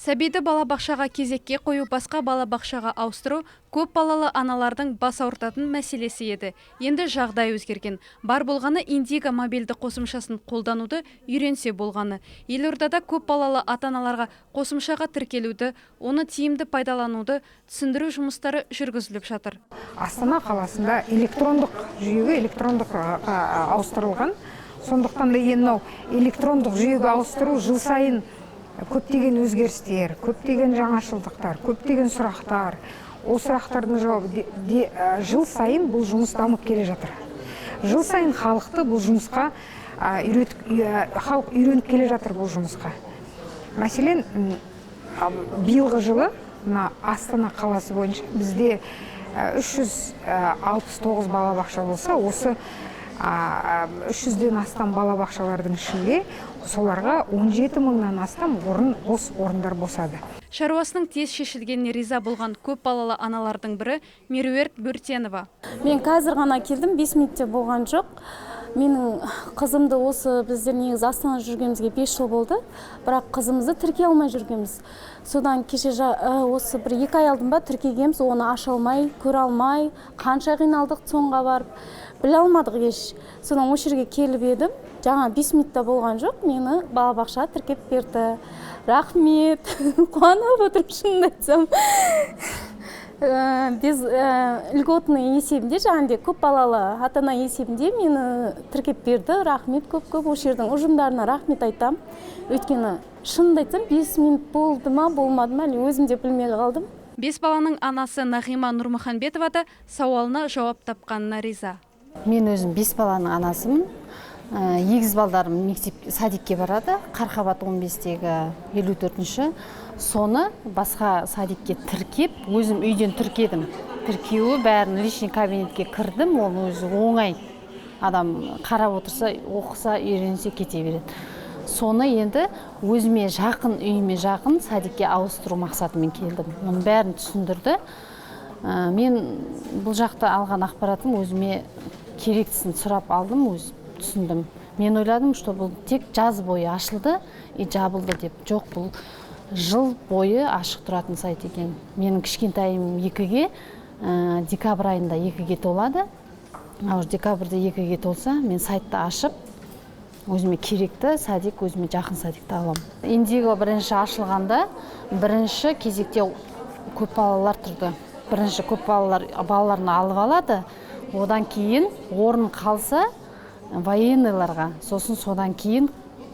Сәбиді балабақшаға кезекке қою, басқа балабақшаға ауыстыру көп балалы аналардың бас ауыртатын мәселесі еді. Енді жағдай өзгерген. Бар болғаны Индиго мобильді қосымшасын қолдануды үйренсе болғаны. Елордада көп балалы ата-аналарға қосымшаға тіркелуді, оны тиімді пайдалануды түсіндіру жұмыстары жүргізіліп жатыр. Астана қаласында электрондық жүйеге ауыстырылған. Сондықтан да енді электрондық жүйеге ауыстыру жыл сайын көптеген өзгерістер, көптеген жаңашылдықтар, көптеген сұрақтар. Ол сұрақтардың жауабы жыл сайын бұл жұмыс дамып келе жатыр. Жыл сайын халықты бұл жұмысқа халық үйреніп келе жатыр бұл жұмысқа. Мәселен, биылғы жылы Астана қаласы бойынша бізде 369 балабақша болса, осы 300-ден астам балабақшалардың ішінде соларға 17 мыңнан астам бос орындар босады. Шаруасының тез шешілгеніне риза болған көп балалы аналардың бірі Меруерт Бөртенова. Мен қазір ғана келдім, 5 минутте болған жоқ. Менің қызымды осы біздер негізі Астанада жүргенімізге 5 жыл болды, бірақ қызымызды тіркей алмай жүргенбіз. Содан кеше осы бір 2 ай алдын ба тіркегенбіз, оны аша алмай, көре алмай, қанша қиналдық соңға барып, біле алмадық еш. Содан осы жерге келіп едім, жаңа 5 минутта болған жоқ, мені балабақшаға тіркеп берді. Рахмет, қуанып отырып шынымды айтсам. Без льготный есебінде, жаңағыдай көп балалы ата-ана есебінде мені тіркеп берді. Рахмет көп-көп, осы жердің ұжымдарына рахмет айтам. Өйткені шынымды айтсам 5 минут болды ма, болмады ма, өзім де білмей қалдым. 5 баланың анасы Нағима Нұрмұханбетова да сауалына жауап тапқанына риза. Мен өзім 5 баланың анасымын. Егіз балдарым садикке барады, Қарқабат 15-тегі 54-ші. Соны басқа садикке тіркеп, өзім үйден тіркедім. Тіркеуі бәрін личный кабинетке кірдім, ол өзі оңай. Адам қарап отырса, оқыса, үйренсе кете береді. Соны енді өзіме жақын, үйіме жақын садикке ауыстыру мақсатымен келдім. Оның бәрін түсіндірді. Мен бұл жақта алған ақпаратым өзіме керектісін сұрап алдым, өзім түсіндім. Мен ойладым, что бұл тек жаз бойы ашылды и жабылды деп. Жоқ, бұл жыл бойы ашық тұратын сайт екен. Менің кішкентайым 2-ге, декабрь айында 2-ге толады. Декабрьде 2-ге толса, мен сайтты ашып, өзіме керекті садик, өзіме жақын садикті алам. Индиго бірінші ашылғанда, бірінші кезекте көп балалар тұрды. Бірінші көп балаларын алып алады. Одан кейін орын қалса военныйларға, содан кейін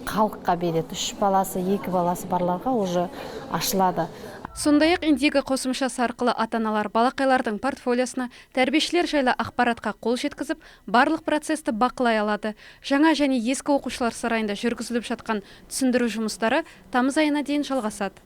халыққа береді. 3 баласы, 2 баласы барларға уже ашылады. Сондай-ақ Индиго қосымшасы арқылы ата-аналар балақайлардың портфолиосына, тәрбиешілер жайлы ақпаратқа қол жеткізіп, барлық процесті бақылай алады. Жаңа және ескі оқушылар сарайында жүргізіліп жатқан түсіндіру жұмыстары тамыз айына дейін жалғасады.